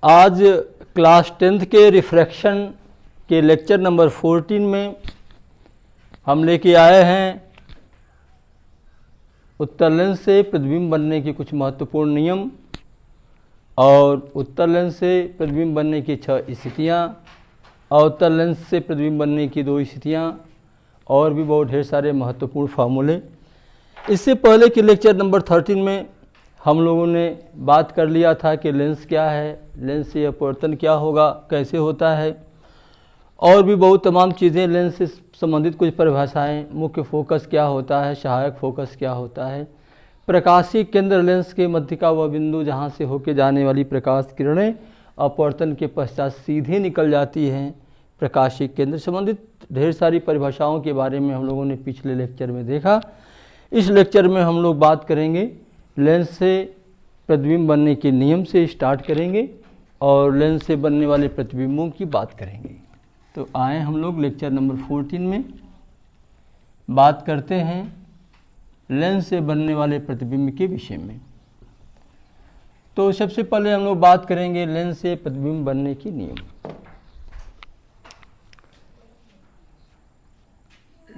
आज class 10th के refraction के लेक्चर नंबर 14 में हम लेके आए हैं उत्तल लेंस से प्रतिबिंब बनने के कुछ महत्वपूर्ण नियम और उत्तल लेंस से प्रतिबिंब बनने की 6 स्थितियाँ और उत्तल लेंस से प्रतिबिंब बनने की 2 स्थितियाँ और भी बहुत ढेर सारे महत्वपूर्ण फार्मूले। इससे पहले के लेक्चर नंबर 13 में हम लोगों ने बात कर लिया था कि लेंस क्या है, लेंस से अपवर्तन क्या होगा, कैसे होता है, और भी बहुत तमाम चीज़ें। लेंस से संबंधित कुछ परिभाषाएं, मुख्य फोकस क्या होता है, सहायक फोकस क्या होता है, प्रकाशीय केंद्र लेंस के मध्य का वह बिंदु जहां से होके जाने वाली प्रकाश किरणें अपवर्तन के पश्चात सीधे निकल जाती हैं, प्रकाशीय केंद्र संबंधित ढेर सारी परिभाषाओं के बारे में हम लोगों ने पिछले लेक्चर में देखा। इस लेक्चर में हम लोग बात करेंगे लेंस से प्रतिबिंब बनने के नियम से स्टार्ट करेंगे और लेंस से बनने वाले प्रतिबिंबों की बात करेंगे। तो आए हम लोग लेक्चर नंबर 14 में बात करते हैं लेंस से बनने वाले प्रतिबिंब के विषय में। तो सबसे पहले हम लोग बात करेंगे लेंस से प्रतिबिंब बनने के नियम।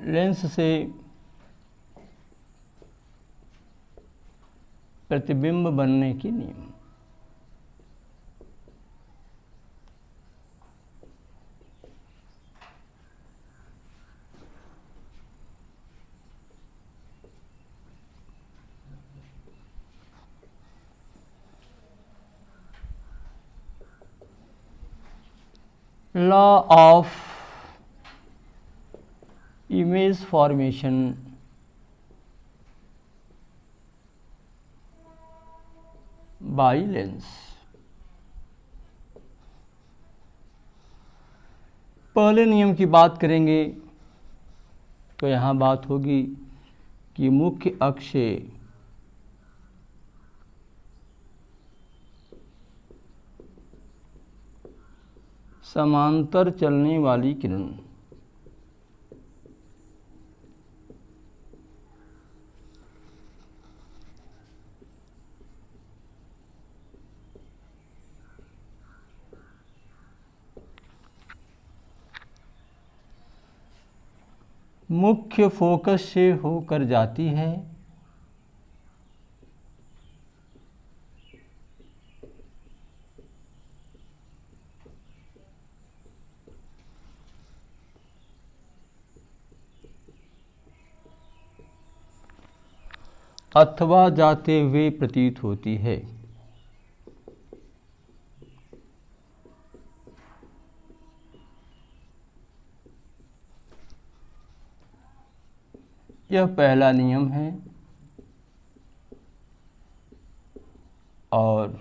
लेंस से प्रतिबिंब बनने के नियम। Law of image formation by lens. पहले नियम की बात करेंगे तो यहाँ बात होगी कि मुख्य अक्ष से समांतर चलने वाली किरण मुख्य फोकस से होकर जाती है अथवा जाते हुए प्रतीत होती है। यह पहला नियम है और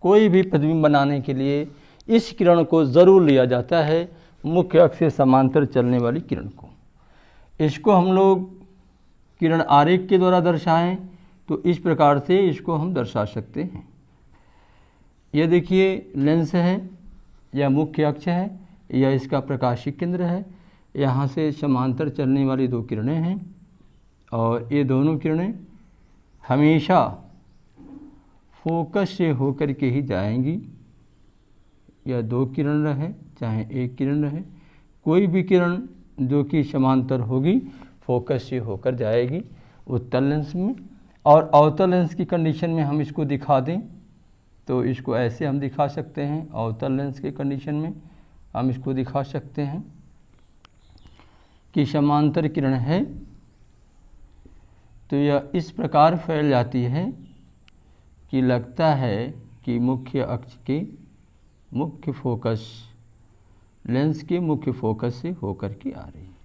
कोई भी प्रतिबिंब बनाने के लिए इस किरण को ज़रूर लिया जाता है, मुख्य अक्ष से समांतर चलने वाली किरण को। इसको हम लोग किरण आरेख के द्वारा दर्शाएं तो इस प्रकार से इसको हम दर्शा सकते हैं। यह देखिए लेंस है, यह मुख्य अक्ष है, यह इसका प्रकाशीय केंद्र है। यहाँ से समांतर चलने वाली 2 किरणें हैं और ये दोनों किरणें हमेशा फोकस से होकर के ही जाएंगी। या 2 किरण रहे चाहे 1 किरण रहे, कोई भी किरण जो कि समांतर होगी फोकस से होकर जाएगी उत्तल लेंस में। और अवतल लेंस की कंडीशन में हम इसको दिखा दें तो इसको ऐसे हम दिखा सकते हैं। अवतल लेंस के कंडीशन में हम इसको दिखा सकते हैं कि समांतर किरण है तो यह इस प्रकार फैल जाती है कि लगता है कि मुख्य अक्ष के मुख्य फोकस लेंस के मुख्य फोकस से होकर के आ रही है।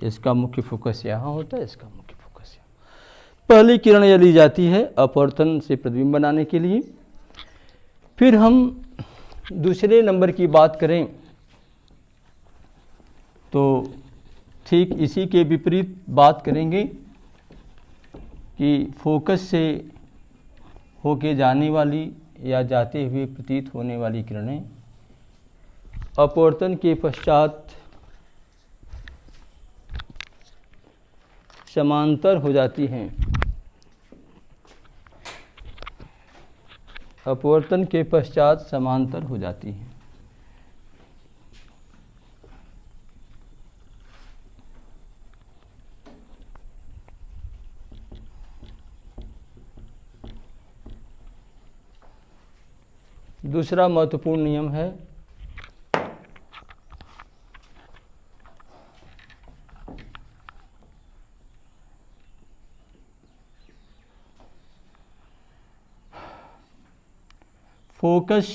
इसका मुख्य फोकस यहाँ होता है, इसका मुख्य फोकस यहाँ। पहली किरण यह ली जाती है अपवर्तन से प्रतिबिंब बनाने के लिए। फिर हम दूसरे नंबर की बात करें तो ठीक इसी के विपरीत बात करेंगे कि फोकस से होके जाने वाली या जाते हुए प्रतीत होने वाली किरणें अपवर्तन के पश्चात समांतर हो जाती हैं अपवर्तन के पश्चात समांतर हो जाती हैं। दूसरा महत्वपूर्ण नियम है फोकस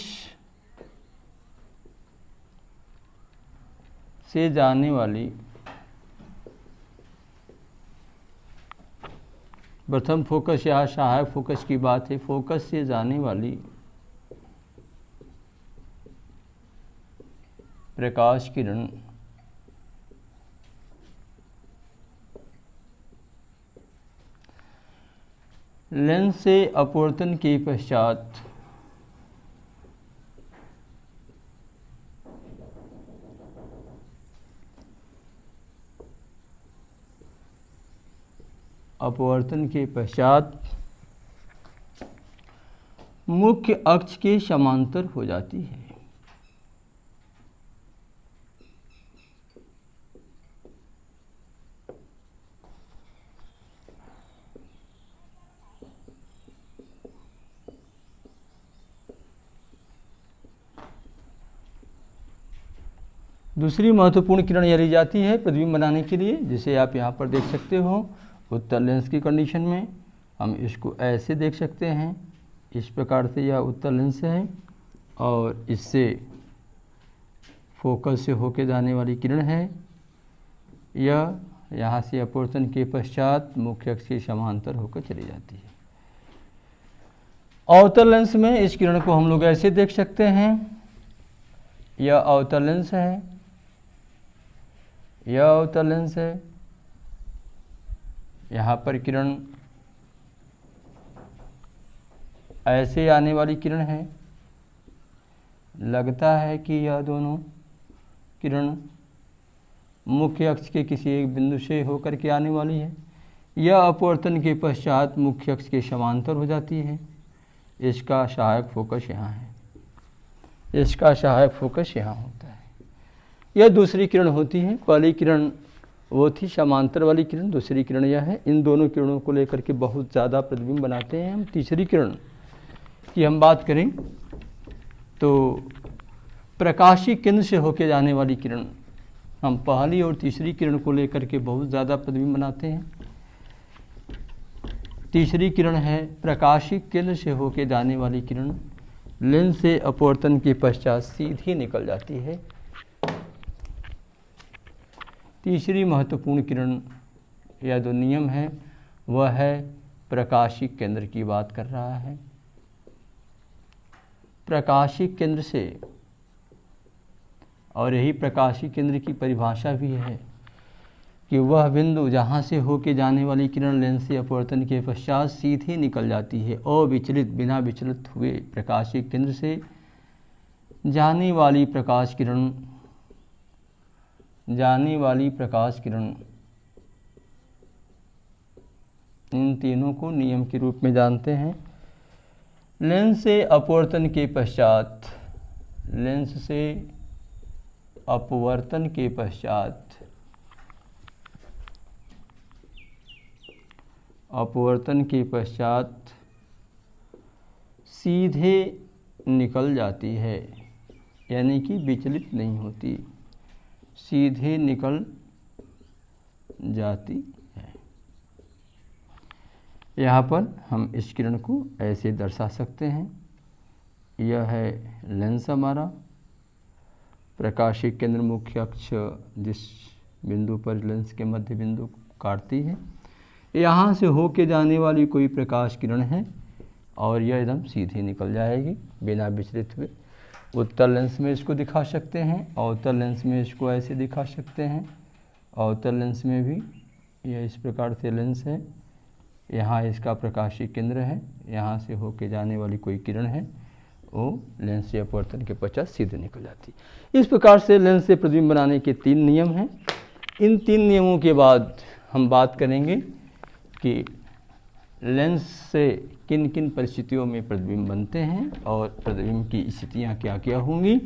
से जाने वाली, प्रथम फोकस या सहायक फोकस की बात है, फोकस से जाने वाली प्रकाश किरण लेंस से अपवर्तन के पश्चात मुख्य अक्ष के समांतर हो जाती है। दूसरी महत्वपूर्ण किरण यह ली जाती है प्रतिबिंब बनाने के लिए, जिसे आप यहाँ पर देख सकते हो। उत्तर लेंस की कंडीशन में हम इसको ऐसे देख सकते हैं, इस प्रकार से यह उत्तर लेंस है और इससे फोकस से होके जाने वाली किरण है। यह यहाँ से अपवर्तन के पश्चात मुख्य अक्ष के समांतर होकर चली जाती है। अवतल लेंस में इस किरण को हम लोग ऐसे देख सकते हैं, यह अवतल लेंस है, यह अवतल लेंस है। यहाँ पर किरण ऐसे आने वाली किरण है। लगता है कि यह दोनों किरण मुख्य अक्ष के किसी एक बिंदु से होकर के आने वाली है। यह अपवर्तन के पश्चात मुख्य अक्ष के समांतर हो जाती है। इसका सहायक फोकस यहाँ है, इसका सहायक फोकस यहाँ होता है। यह दूसरी किरण होती है। पहली किरण वो थी समांतर वाली किरण, दूसरी किरण यह है। इन दोनों किरणों को लेकर के बहुत ज़्यादा प्रतिबिंब बनाते हैं हम। तीसरी किरण की हम बात करें तो प्रकाशीय केंद्र से होकर जाने वाली किरण, हम पहली और तीसरी किरण को लेकर के बहुत ज़्यादा प्रतिबिंब बनाते हैं। तीसरी किरण है प्रकाशीय केंद्र से होकर जाने वाली किरण, लेंस से अपवर्तन के पश्चात सीधी निकल जाती है। तीसरी महत्वपूर्ण किरण या जो नियम है वह है प्रकाशीय केंद्र की बात कर रहा है। प्रकाशीय केंद्र से, और यही प्रकाशीय केंद्र की परिभाषा भी है कि वह बिंदु जहाँ से होके जाने वाली किरण लेंस से अपवर्तन के पश्चात सीधी निकल जाती है। अविचलित, बिना विचलित हुए प्रकाशीय केंद्र से जाने वाली प्रकाश किरण, इन तीनों को नियम के रूप में जानते हैं। लेंस से अपवर्तन के पश्चात, लेंस से अपवर्तन के पश्चात सीधे निकल जाती है, यानी कि विचलित नहीं होती, सीधे निकल जाती है। यहाँ पर हम इस किरण को ऐसे दर्शा सकते हैं। यह है लेंस हमारा, प्रकाशीय केंद्र मुख्य अक्ष जिस बिंदु पर लेंस के मध्य बिंदु काटती है, यहाँ से होके जाने वाली कोई प्रकाश किरण है और यह एकदम सीधी निकल जाएगी बिना विचलित हुए। उत्तर लेंस में इसको दिखा सकते हैं, अवतल लेंस में इसको ऐसे दिखा सकते हैं। अवतल लेंस में भी यह इस प्रकार से लेंस है, यहाँ इसका प्रकाशीय केंद्र है, यहाँ से होके जाने वाली कोई किरण है वो लेंस से अपवर्तन के पश्चात सीधे निकल जाती है। इस प्रकार से लेंस से प्रतिबिंब बनाने के 3 नियम हैं। इन 3 नियमों के बाद हम बात करेंगे कि लेंस से किन किन परिस्थितियों में प्रतिबिंब बनते हैं और प्रतिबिंब की स्थितियाँ क्या क्या होंगी।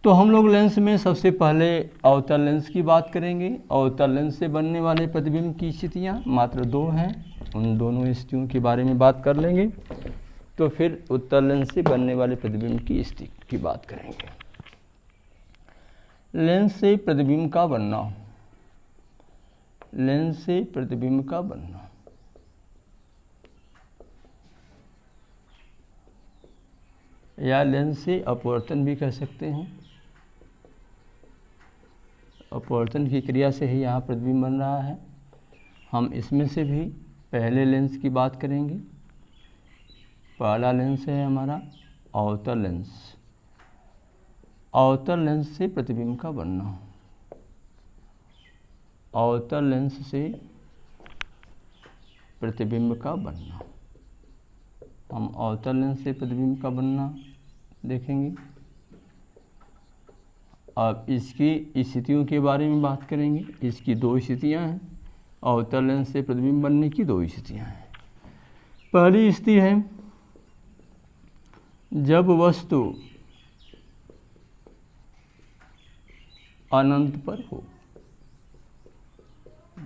तो हम लोग लेंस में सबसे पहले अवतल लेंस की बात करेंगे। अवतल लेंस से बनने वाले प्रतिबिंब की स्थितियाँ मात्र दो हैं, उन दोनों स्थितियों के बारे में बात कर लेंगे। तो फिर उत्तल लेंस से बनने वाले प्रतिबिंब की स्थिति की बात करेंगे। लेंस से प्रतिबिंब का बनना, लेंस से प्रतिबिंब का बनना, या लेंस से अपवर्तन भी कह सकते हैं। अपवर्तन की क्रिया से ही यहाँ प्रतिबिंब बन रहा है। हम इसमें से भी पहले लेंस की बात करेंगे। पहला लेंस है हमारा अवतल लेंस। अवतल लेंस से प्रतिबिंब का बनना, अवतल लेंस से प्रतिबिंब का बनना। हम अवतल लेंस से प्रतिबिंब का बनना देखेंगे। अब इसकी स्थितियों के बारे में बात करेंगे। इसकी दो स्थितियां हैं। अवतल लेंस से प्रतिबिंब बनने की दो स्थितियां हैं। पहली स्थिति है जब वस्तु अनंत पर हो,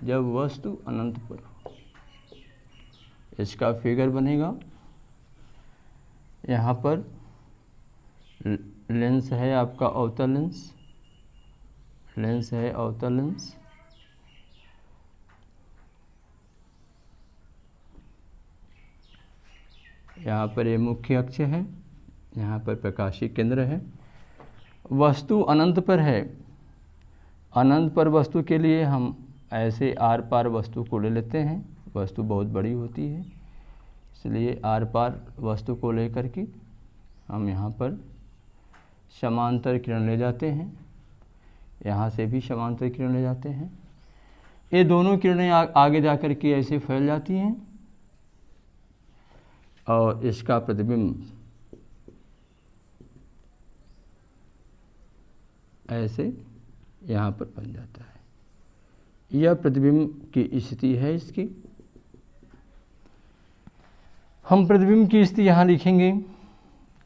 जब वस्तु अनंत पर हो। इसका फिगर बनेगा। यहाँ पर लेंस है आपका अवतल लेंस, लेंस है अवतल लेंस। यहाँ पर ये मुख्य अक्ष है, यहाँ पर प्रकाशीय केंद्र है। वस्तु अनंत पर है। अनंत पर वस्तु के लिए हम ऐसे आर पार वस्तु को ले लेते हैं। वस्तु बहुत बड़ी होती है, इसलिए आर पार वस्तु को लेकर के हम यहाँ पर समांतर किरण ले जाते हैं। यहाँ से भी समांतर किरण ले जाते हैं। ये दोनों किरणें आगे जाकर के ऐसे फैल जाती हैं और इसका प्रतिबिंब ऐसे यहाँ पर बन जाता है। यह प्रतिबिंब की स्थिति है इसकी। हम प्रतिबिंब की स्थिति यहाँ लिखेंगे।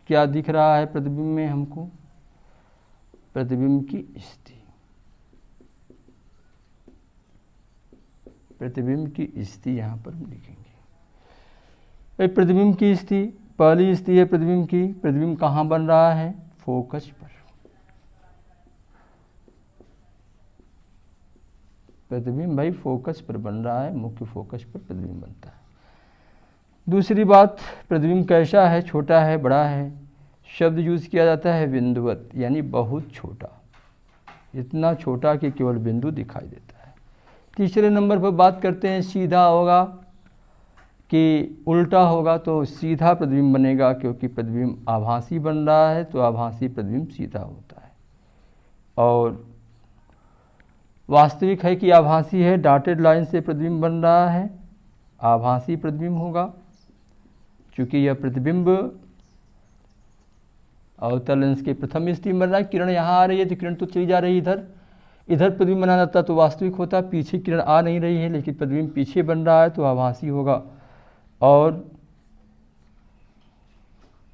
क्या दिख रहा है प्रतिबिंब में हमको? प्रतिबिंब की स्थिति, प्रतिबिंब की स्थिति यहाँ पर हम लिखेंगे। प्रतिबिंब की स्थिति, पहली स्थिति है प्रतिबिंब की। प्रतिबिंब कहाँ बन रहा है? फोकस पर। प्रतिबिंब भाई फोकस पर बन रहा है, मुख्य फोकस पर प्रतिबिंब बनता है। दूसरी बात, प्रतिबिंब कैसा है? छोटा है, बड़ा है? शब्द यूज किया जाता है बिंदुवत, यानी बहुत छोटा, इतना छोटा कि केवल बिंदु दिखाई देता है। तीसरे नंबर पर बात करते हैं सीधा होगा कि उल्टा होगा। तो सीधा प्रतिबिंब बनेगा, क्योंकि प्रतिबिंब आभासी बन रहा है तो आभासी प्रतिबिंब सीधा होता है। और वास्तविक है कि आभासी है, डॉटेड लाइन से प्रतिबिंब बन रहा है, आभासी प्रतिबिंब होगा। चूँकि यह प्रतिबिंब अवतल लेंस के प्रथम स्थिति में बन रहा है। किरण यहाँ आ रही है तो किरण तो चली जा रही है इधर, इधर प्रतिबिंब बना जाता तो वास्तविक होता। पीछे किरण आ नहीं रही है लेकिन प्रतिबिंब पीछे बन रहा है तो आभासी होगा। और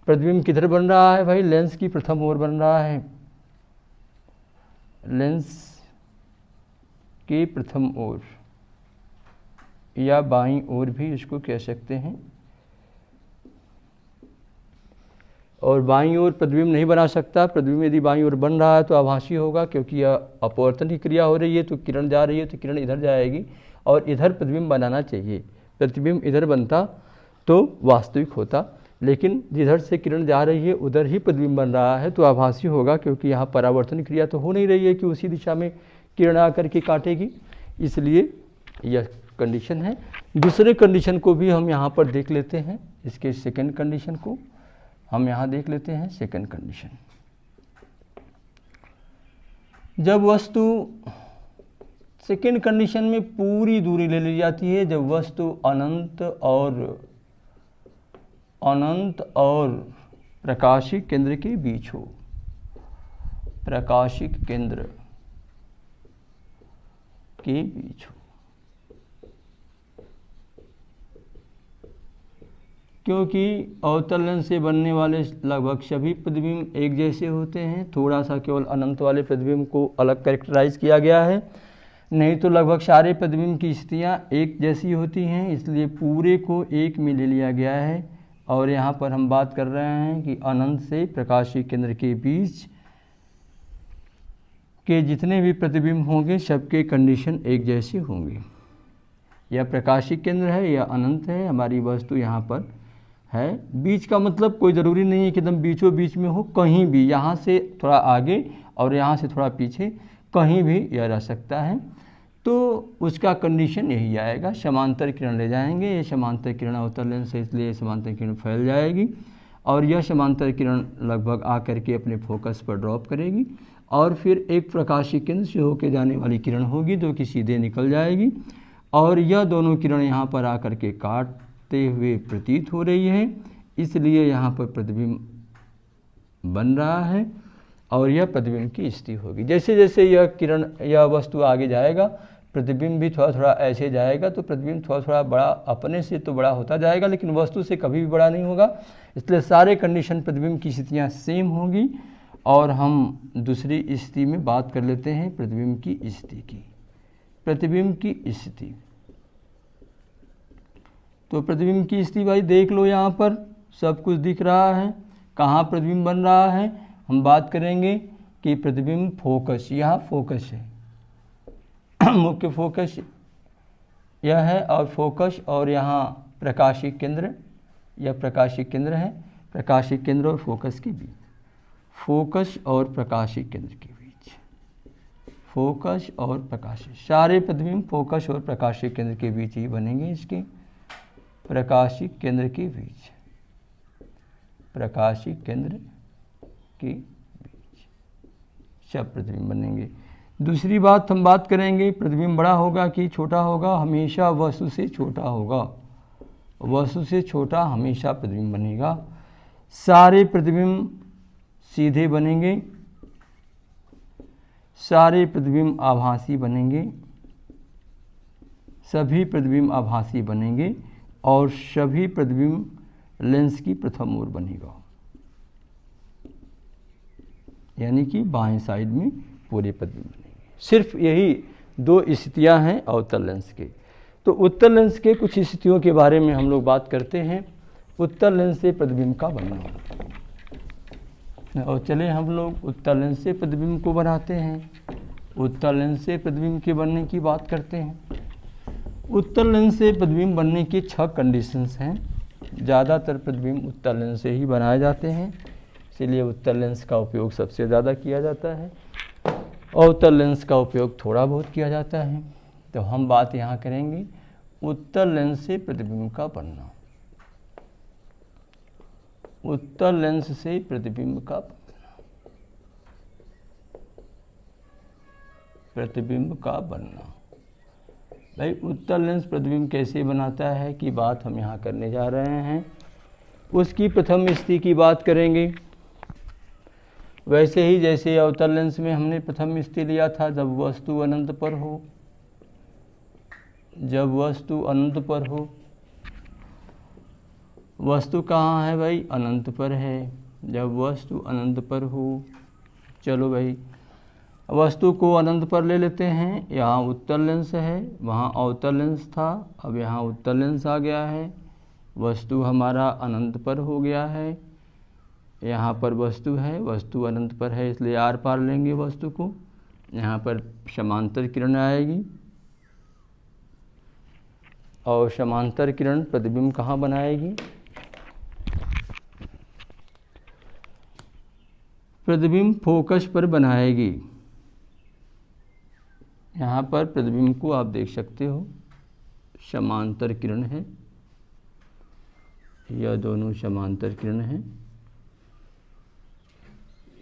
प्रतिबिंब किधर बन रहा है भाई? लेंस की प्रथम ओर बन रहा है, लेंस की प्रथम ओर या बाईं ओर भी इसको कह सकते हैं। और बाईं ओर प्रतिबिंब नहीं बना सकता। प्रतिबिंब यदि बाईं ओर बन रहा है तो आभासी होगा, क्योंकि यह अपवर्तन की क्रिया हो रही है तो किरण जा रही है तो किरण इधर जाएगी और इधर प्रतिबिंब बनाना चाहिए। प्रतिबिंब इधर बनता तो वास्तविक होता, लेकिन जिधर से किरण जा रही है उधर ही प्रतिबिंब बन रहा है तो आभासी होगा, क्योंकि यहाँ परावर्तन क्रिया तो हो नहीं रही है कि उसी दिशा में किरण आकर के काटेगी। इसलिए यह कंडीशन है। दूसरे कंडीशन को भी हम यहाँ पर देख लेते हैं। इसके सेकंड कंडीशन को हम यहाँ देख लेते हैं। सेकंड कंडीशन, जब वस्तु, सेकंड कंडीशन में पूरी दूरी ले ली जाती है जब वस्तु अनंत और प्रकाशिक केंद्र के बीच हो। प्रकाशिक केंद्र के बीच हो। क्योंकि अवतल लेंस से बनने वाले लगभग सभी प्रतिबिंब एक जैसे होते हैं, थोड़ा सा केवल अनंत वाले प्रतिबिंब को अलग कैरेक्टराइज किया गया है, नहीं तो लगभग सारे प्रतिबिंब की स्थितियाँ एक जैसी होती हैं, इसलिए पूरे को एक में ले लिया गया है। और यहाँ पर हम बात कर रहे हैं कि अनंत से प्रकाशीय केंद्र के बीच के जितने भी प्रतिबिंब होंगे सबके कंडीशन एक जैसे होंगे। यह प्रकाशीय केंद्र है या अनंत है, हमारी वस्तु यहाँ पर है। बीच का मतलब कोई ज़रूरी नहीं है कि एकदम बीचों बीच में हो, कहीं भी, यहाँ से थोड़ा आगे और यहाँ से थोड़ा पीछे, कहीं भी यह रह सकता है। तो उसका कंडीशन यही आएगा, समांतर किरण ले जाएंगे, ये समांतर किरण अवतल लेंस है इसलिए समांतर किरण फैल जाएगी और यह समांतर किरण लगभग आकर के अपने फोकस पर ड्रॉप करेगी और फिर एक प्रकाशीय केंद्र से होकर जाने वाली किरण होगी जो कि सीधे निकल जाएगी और यह दोनों किरण यहाँ पर आकर के काटते हुए प्रतीत हो रही है, इसलिए यहाँ पर प्रतिबिंब बन रहा है और यह प्रतिबिंब की स्थिति होगी। जैसे जैसे यह किरण, यह वस्तु आगे जाएगा, प्रतिबिंब भी थोड़ा थोड़ा ऐसे जाएगा, तो प्रतिबिंब थोड़ा थोड़ा बड़ा अपने से तो बड़ा होता जाएगा लेकिन वस्तु से कभी भी बड़ा नहीं होगा, इसलिए सारे कंडीशन प्रतिबिंब की स्थितियाँ सेम होंगी। और हम दूसरी स्थिति में बात कर लेते हैं प्रतिबिंब की स्थिति की। प्रतिबिंब की स्थिति, तो प्रतिबिंब की स्थिति भाई देख लो, यहाँ पर सब कुछ दिख रहा है, कहाँ प्रतिबिंब बन रहा है। हम बात करेंगे कि प्रतिबिंब फोकस, यहाँ फोकस है, मुख्य फोकस यह है और फोकस और यहाँ प्रकाशीय केंद्र, यह प्रकाशीय केंद्र है, प्रकाशीय केंद्र और फोकस के बीच, फोकस और प्रकाशीय केंद्र के बीच, फोकस और प्रकाशीय, सारे प्रतिबिंब फोकस और प्रकाशीय केंद्र के बीच ही बनेंगे। इसके प्रकाशीय केंद्र के बीच, प्रकाशीय केंद्र के बीच सब प्रतिबिंब बनेंगे। दूसरी बात हम बात करेंगे, प्रतिबिंब बड़ा होगा कि छोटा होगा, हमेशा वस्तु से छोटा होगा, वस्तु से छोटा हमेशा प्रतिबिंब बनेगा। सारे प्रतिबिंब सीधे बनेंगे, सारे प्रतिबिंब आभासी बनेंगे, सभी प्रतिबिंब आभासी बनेंगे और सभी प्रतिबिंब लेंस की प्रथम ओर बनेगा, यानी कि बाएं साइड में पूरे प्रतिबिंब बनेंगे। सिर्फ यही दो स्थितियां हैं अवतल लेंस के। तो उत्तल लेंस के कुछ स्थितियों के बारे में हम लोग बात करते हैं। उत्तल लेंस से प्रतिबिंब का बनना, और चले हम लोग उत्तल लेंस से प्रतिबिंब को बनाते हैं। उत्तल लेंस से प्रतिबिंब के बनने की बात करते हैं। उत्तल लेंस से प्रतिबिंब बनने की 6 कंडीशंस हैं। ज़्यादातर प्रतिबिंब उत्तल लेंस से ही बनाए जाते हैं, इसीलिए उत्तल लेंस का उपयोग सबसे ज़्यादा किया जाता है, अवतल लेंस का उपयोग थोड़ा बहुत किया जाता है। तो हम बात यहाँ करेंगे उत्तल लेंस से प्रतिबिंब का बनना। उत्तल लेंस से प्रतिबिंब का बनना, प्रतिबिंब का बनना। भाई उत्तल लेंस प्रतिबिंब कैसे बनाता है कि बात हम यहाँ करने जा रहे हैं। उसकी प्रथम स्थिति की बात करेंगे, वैसे ही जैसे अवतल लेंस में हमने प्रथम स्थिति लिया था, जब वस्तु अनंत पर हो, जब वस्तु अनंत पर हो। वस्तु कहाँ है भाई? अनंत पर है। जब वस्तु अनंत पर हो, चलो भाई वस्तु को अनंत पर ले लेते हैं। यहाँ उत्तल लेंस है, वहाँ अवतल लेंस था, अब यहाँ उत्तल लेंस आ गया है। वस्तु हमारा अनंत पर हो गया है, यहाँ पर वस्तु है, वस्तु अनंत पर है इसलिए आर पार लेंगे वस्तु को। यहाँ पर समांतर किरण आएगी और समांतर किरण प्रतिबिंब कहाँ बनाएगी? प्रतिबिंब फोकस पर बनाएगी। यहाँ पर प्रतिबिंब को आप देख सकते हो, समांतर किरण है, यह दोनों समांतर किरण हैं,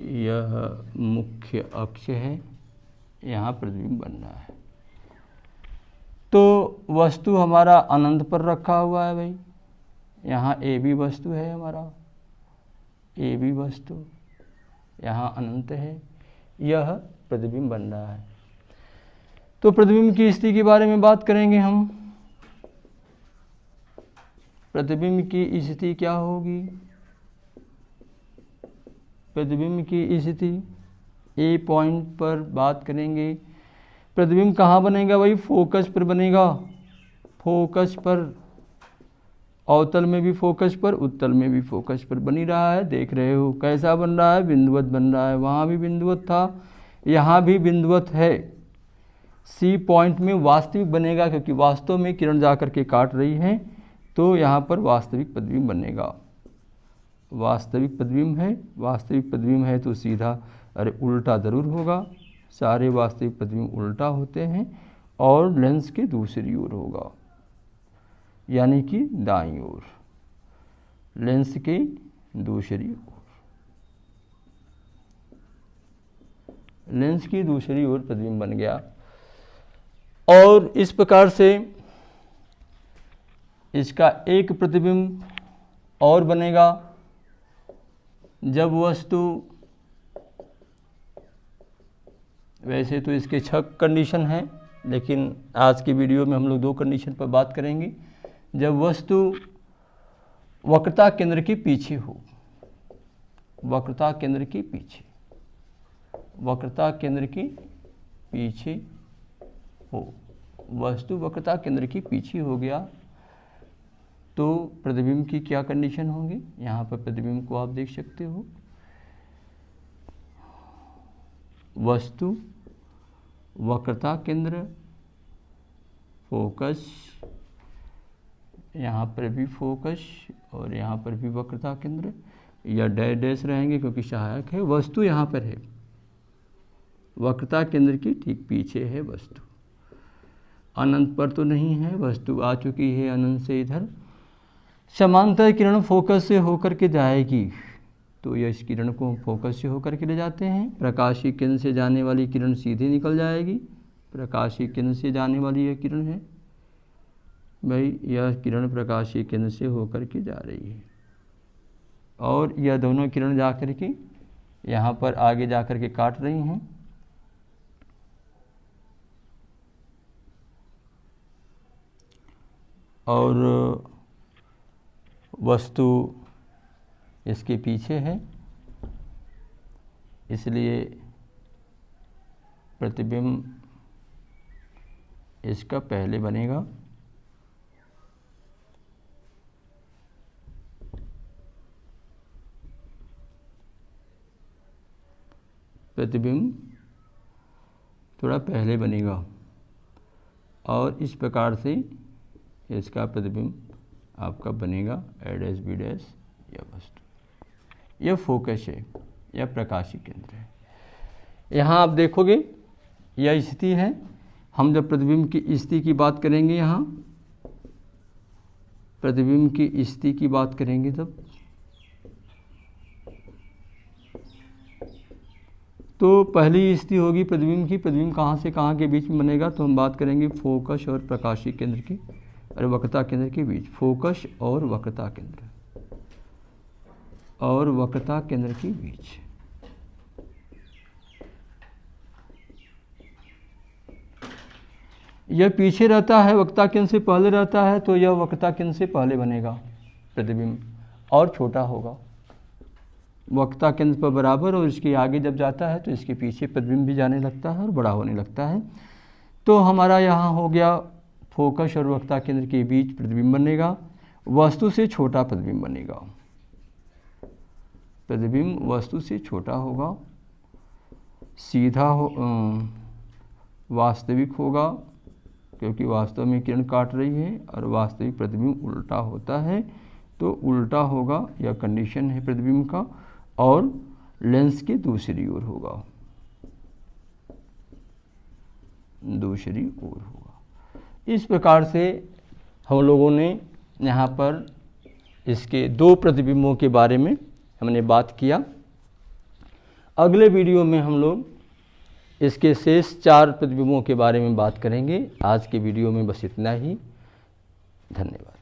यह मुख्य अक्ष है, यहाँ प्रतिबिंब बन रहा है। तो वस्तु हमारा अनंत पर रखा हुआ है भाई, यहाँ ए बी वस्तु है हमारा, ए बी वस्तु यहाँ अनंत है, यह प्रतिबिंब बन रहा है। तो प्रतिबिंब की स्थिति के बारे में बात करेंगे हम। प्रतिबिंब की स्थिति क्या होगी? प्रतिबिंब की स्थिति ए पॉइंट पर बात करेंगे। प्रतिबिंब कहाँ बनेगा भाई? फोकस पर बनेगा, फोकस पर। अवतल में भी फोकस पर, उत्तल में भी फोकस पर बनी रहा है, देख रहे हो कैसा बन रहा है? बिंदुवत बन रहा है। वहाँ भी बिंदुवत था, यहाँ भी बिंदुवत है। सी पॉइंट में वास्तविक बनेगा, क्योंकि वास्तव में किरण जा कर के काट रही है, तो यहाँ पर वास्तविक प्रतिबिंब बनेगा। वास्तविक प्रतिबिंब है, वास्तविक प्रतिबिंब है तो सीधा, अरे उल्टा ज़रूर होगा। सारे वास्तविक प्रतिबिंब उल्टा होते हैं और लेंस के दूसरी ओर होगा, यानी कि दाईं ओर, लेंस के दूसरी ओर, लेंस की दूसरी ओर प्रतिबिंब बन गया। और इस प्रकार से इसका एक प्रतिबिंब और बनेगा जब वस्तु, वैसे तो इसके 6 कंडीशन हैं, लेकिन आज की वीडियो में हम लोग 2 कंडीशन पर बात करेंगे। जब वस्तु वक्रता केंद्र के पीछे हो, वक्रता केंद्र के पीछे, वक्रता केंद्र के पीछे हो, वस्तु वक्रता केंद्र के पीछे हो गया तो प्रतिबिंब की क्या कंडीशन होगी? यहाँ पर प्रतिबिंब को आप देख सकते हो। वस्तु वक्रता केंद्र, फोकस, यहाँ पर भी फोकस और यहाँ पर भी वक्रता केंद्र, या डैश डैश रहेंगे क्योंकि सहायक है। वस्तु यहाँ पर है, वक्रता केंद्र की ठीक पीछे है वस्तु। अनंत पर तो नहीं है, वस्तु आ चुकी है अनंत से इधर। समांतर किरण फोकस से होकर के जाएगी, तो यह इस किरण को फोकस से होकर के ले जाते हैं। प्रकाशीय केंद्र से जाने वाली किरण सीधे निकल जाएगी। प्रकाशीय केंद्र से जाने वाली यह किरण है भाई, यह किरण प्रकाशीय केंद्र से होकर के जा रही है, और यह दोनों किरण जा कर के यहाँ पर आगे जा कर के काट रही हैं। और वस्तु इसके पीछे है, इसलिए प्रतिबिंब इसका पहले बनेगा। प्रतिबिंब थोड़ा पहले बनेगा और इस प्रकार से इसका प्रतिबिंब आपका बनेगा ए डैश बी डैश, या वस्तु, यह फोकस है, यह प्रकाशीय केंद्र है। यहाँ आप देखोगे यह स्थिति है। हम जब प्रतिबिंब की स्थिति की बात करेंगे, यहाँ प्रतिबिंब की स्थिति की बात करेंगे तब, तो पहली स्थिति होगी प्रतिबिंब की। प्रतिबिंब कहाँ से कहाँ के बीच में बनेगा? तो हम बात करेंगे फोकस और प्रकाशीय केंद्र की और वक्रता केंद्र के बीच। फोकस और वक्रता केंद्र, और वक्रता केंद्र के बीच। यह पीछे रहता है, वक्रता केंद्र से पहले रहता है, तो यह वक्रता केंद्र से पहले बनेगा प्रतिबिंब और छोटा होगा। वक्रता केंद्र पर बराबर, और इसके आगे जब जाता है तो इसके पीछे प्रतिबिंब भी जाने लगता है और बड़ा होने लगता है। तो हमारा यहाँ हो गया फोकस और वक्रता केंद्र के बीच प्रतिबिंब बनेगा, वस्तु से छोटा प्रतिबिंब बनेगा। प्रतिबिंब वस्तु से छोटा होगा, सीधा हो, वास्तविक होगा, क्योंकि वास्तव में किरण काट रही है, और वास्तविक प्रतिबिंब उल्टा होता है, तो उल्टा होगा, यह कंडीशन है प्रतिबिंब का, और लेंस के दूसरी ओर होगा, दूसरी ओर होगा। इस प्रकार से हम लोगों ने यहाँ पर इसके 2 प्रतिबिंबों के बारे में हमने बात किया। अगले वीडियो में हम लोग इसके शेष 4 प्रतिबिंबों के बारे में बात करेंगे। आज के वीडियो में बस इतना ही। धन्यवाद।